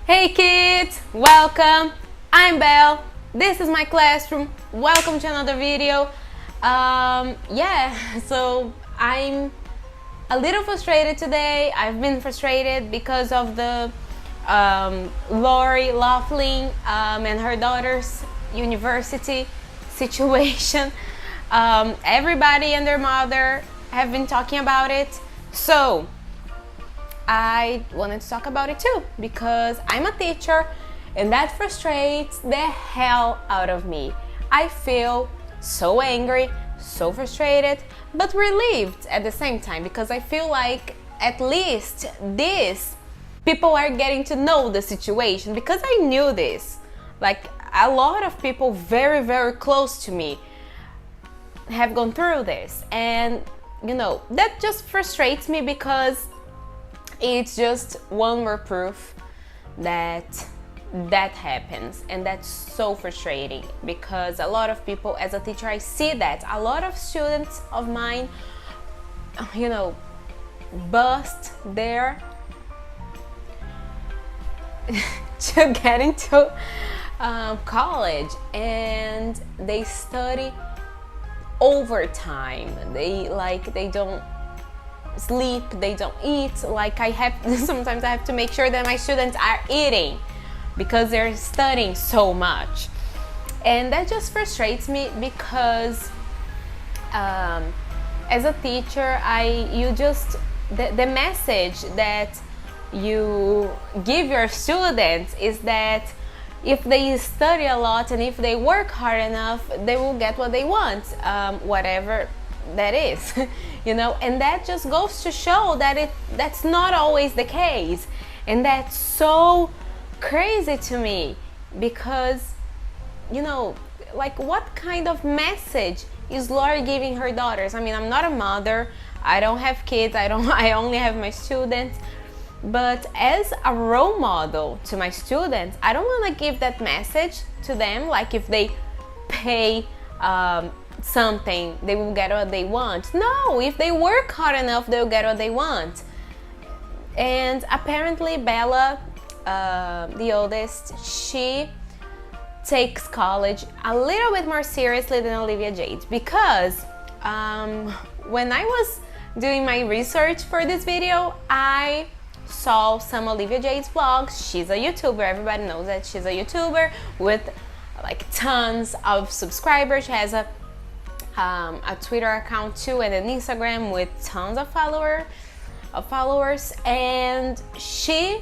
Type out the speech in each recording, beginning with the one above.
Hey kids, welcome. I'm Belle. This is my classroom. Welcome to another video. So I'm a little frustrated today. I've been frustrated because of the Laurie Laughlin and her daughter's university situation. Everybody and their mother have been talking about it. So I wanted to talk about it too because I'm a teacher and that frustrates the hell out of me. I feel so angry, so frustrated, but relieved at the same time because I feel like at least these people are getting to know the situation because I knew this. Like a lot of people very, very close to me have gone through this, and that just frustrates me because it's just one more proof that happens, and that's so frustrating because a lot of people, as a teacher, I see that a lot of students of mine bust there to get into college, and they study overtime. They don't sleep, they don't eat. Sometimes I have to make sure that my students are eating because they're studying so much, and that just frustrates me because as a teacher, the message that you give your students is that if they study a lot and if they work hard enough, they will get what they want, whatever that is. And that just goes to show that that's not always the case, and that's so crazy to me because what kind of message is Laurie giving her daughters? I mean, I'm not a mother, I don't have kids, I only have my students, but as a role model to my students, I don't want to give that message to them, like if they pay something, they will get what they want. No, if they work hard enough, they'll get what they want. And apparently Bella, the oldest, she takes college a little bit more seriously than Olivia Jade because when I was doing my research for this video, I saw some Olivia Jade's vlogs. She's a YouTuber, everybody knows that she's a YouTuber with tons of subscribers. She has a Twitter account too, and an Instagram with tons of followers, and she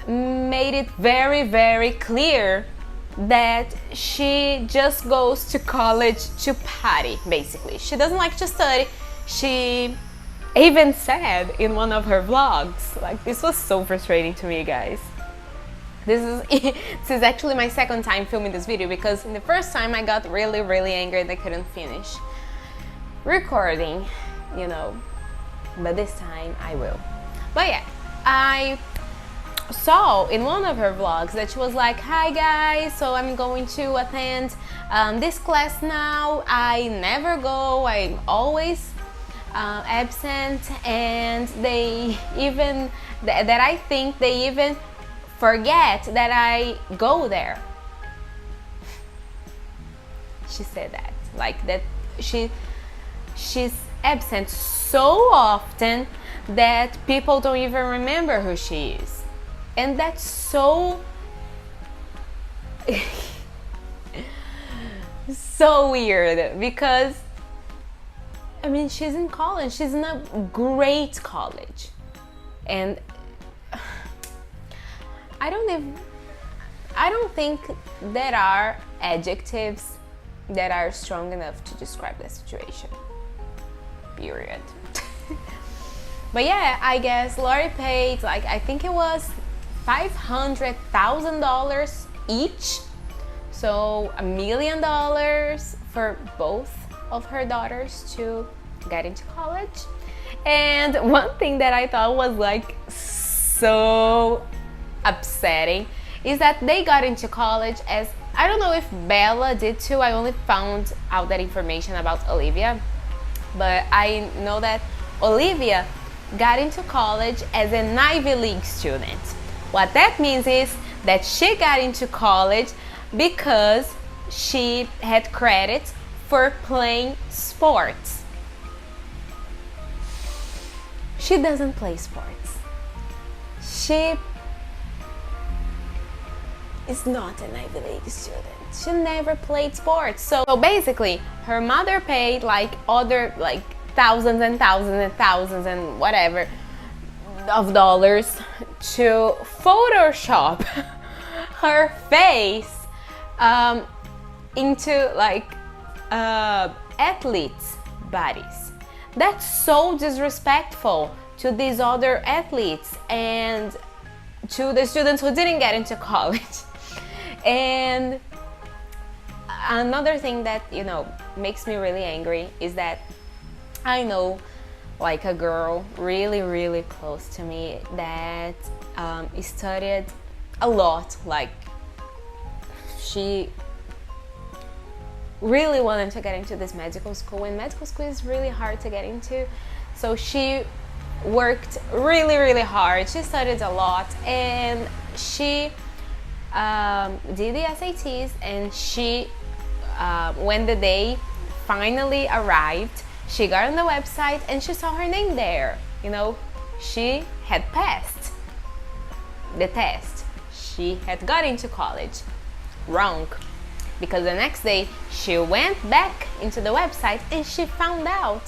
made it very, very clear that she just goes to college to party, basically. She doesn't like to study. She even said in one of her vlogs, this was so frustrating to me, guys. This is actually my second time filming this video because in the first time I got really, really angry and I couldn't finish recording, but this time I will. But yeah, I saw in one of her vlogs that she was like, "Hi guys, so I'm going to attend this class now. I never go, I'm always absent, and they even that I think they even forget that I go there." She said that she's absent so often that people don't even remember who she is, and that's so so weird because I mean, she's in college, she's in a great college, and I don't think there are adjectives that are strong enough to describe the situation, period. But yeah, I guess Laurie paid I think it was $500,000 each, so $1 million for both of her daughters to get into college. And one thing that I thought was so upsetting is that they got into college as, I don't know if Bella did too, I only found out that information about Olivia, but I know that Olivia got into college as an Ivy League student. What that means is that she got into college because she had credits for playing sports. She doesn't play sports. She is not an Ivy League student. She never played sports. So basically, her mother paid like other like thousands and thousands and thousands and whatever of dollars to Photoshop her face into like athletes' bodies. That's so disrespectful to these other athletes and to the students who didn't get into college. And another thing that, you know, makes me really angry is that I know like a girl really close to me that studied a lot. Like she really wanted to get into this medical school, and medical school is really hard to get into. So she worked really hard. She studied a lot, and she did the SATs, and she when the day finally arrived, she got on the website and she saw her name there. You know, she had passed the test. She had got into college. Wrong. Because the next day she went back into the website and she found out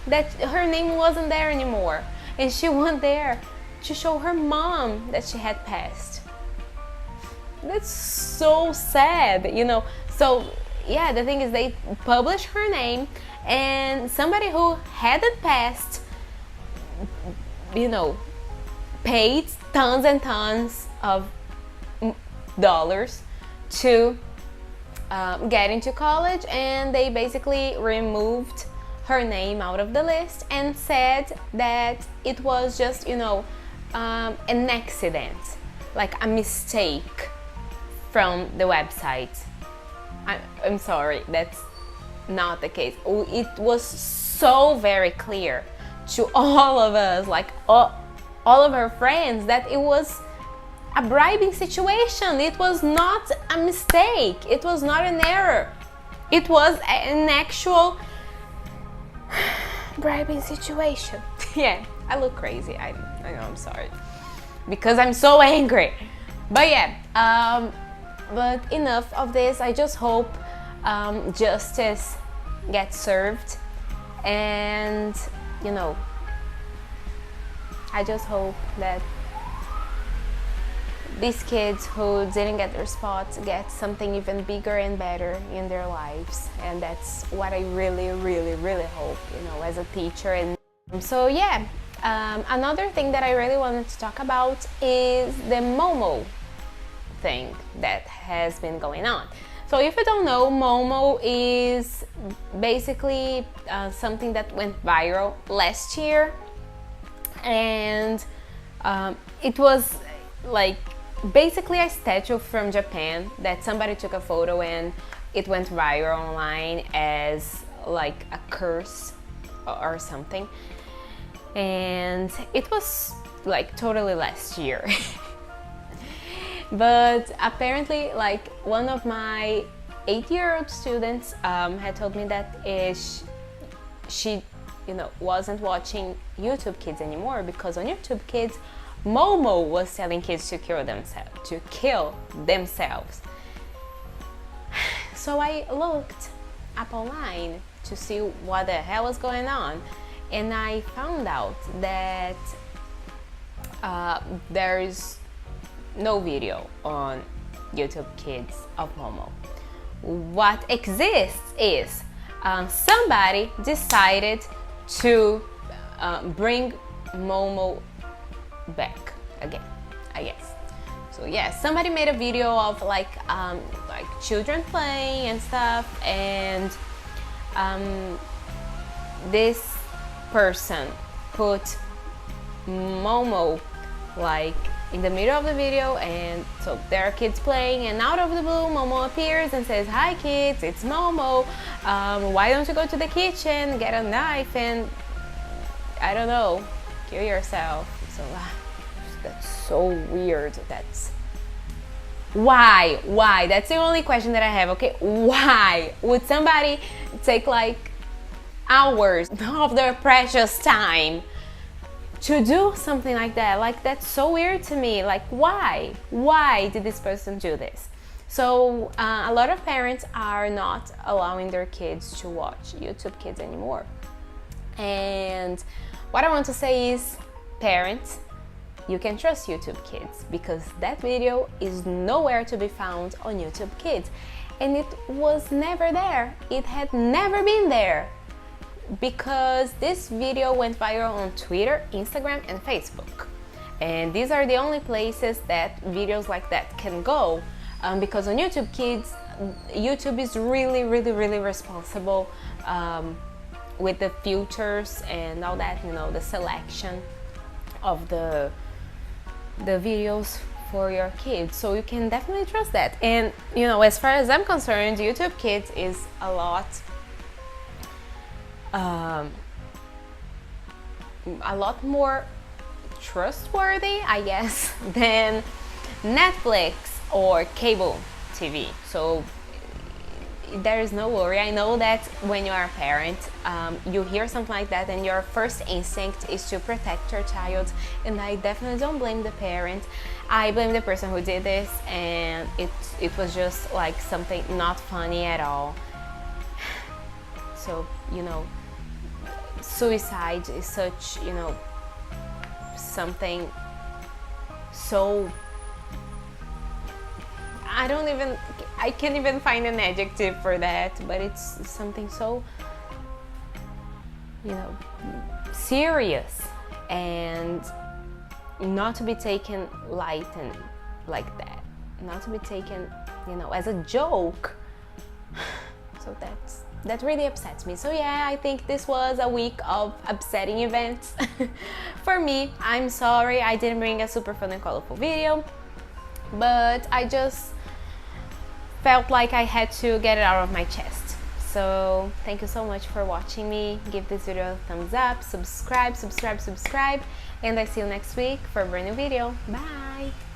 that her name wasn't there anymore. And she went there to show her mom that she had passed. That's so sad, you know. So yeah, the thing is they published her name, and somebody who hadn't passed, you know, paid tons and tons of dollars to get into college, and they basically removed her name out of the list and said that it was just, you know, an accident, like a mistake from the website. I'm sorry, that's not the case. It was so very clear to all of us, like all of her friends, that it was a bribing situation. It was not a mistake. It was not an error. It was an actual bribing situation. Yeah, I look crazy. I know, I'm sorry. Because I'm so angry. But yeah, but enough of this. I just hope justice gets served, and you know, I just hope that these kids who didn't get their spots get something even bigger and better in their lives. And that's what I really hope, you know, as a teacher. And so yeah, another thing that I really wanted to talk about is the Momo thing that has been going on. So if you don't know, Momo is basically something that went viral last year, and it was like basically a statue from Japan that somebody took a photo and it went viral online as like a curse or something, and it was like totally last year. But apparently, like, one of my 8-year-old students had told me that she you know, wasn't watching YouTube Kids anymore, because on YouTube Kids, Momo was telling kids to kill themselves. So I looked up online to see what the hell was going on, and I found out that there is no video on YouTube Kids of Momo. What exists is somebody decided to bring Momo back again, I guess. So yeah, somebody made a video of like children playing and stuff, and this person put Momo like in the middle of the video, and so there are kids playing, and out of the blue Momo appears and says, "Hi kids, it's Momo. Why don't you go to the kitchen, get a knife, and I don't know, kill yourself." So That's so weird. That's why? That's the only question that I have. Okay, why would somebody take like hours of their precious time to do something like that? Like, that's so weird to me. Like, why did this person do this? So a lot of parents are not allowing their kids to watch YouTube Kids anymore. And what I want to say is, parents, you can trust YouTube Kids, because that video is nowhere to be found on YouTube Kids, and it was never there. It had never been there, because this video went viral on Twitter, Instagram, and Facebook, and these are the only places that videos like that can go, because on YouTube Kids, YouTube is really responsible with the filters and all that, you know, the selection of the videos for your kids, so you can definitely trust that. And you know, as far as I'm concerned, YouTube Kids is a lot more trustworthy, I guess, than Netflix or cable TV. So there is no worry. I know that when you are a parent, you hear something like that and your first instinct is to protect your child, and I definitely don't blame the parent. I blame the person who did this, and it was just like something not funny at all. So, you know, suicide is such, you know, something so, I can't even find an adjective for that, but it's something so, you know, serious and not to be taken light and like that, not to be taken, you know, as a joke. So that really upsets me. So yeah, I think this was a week of upsetting events for me. I'm sorry I didn't bring a super fun and colorful video, but I just felt like I had to get it out of my chest. So thank you so much for watching me. Give this video a thumbs up, subscribe, and I see you next week for a brand new video. Bye!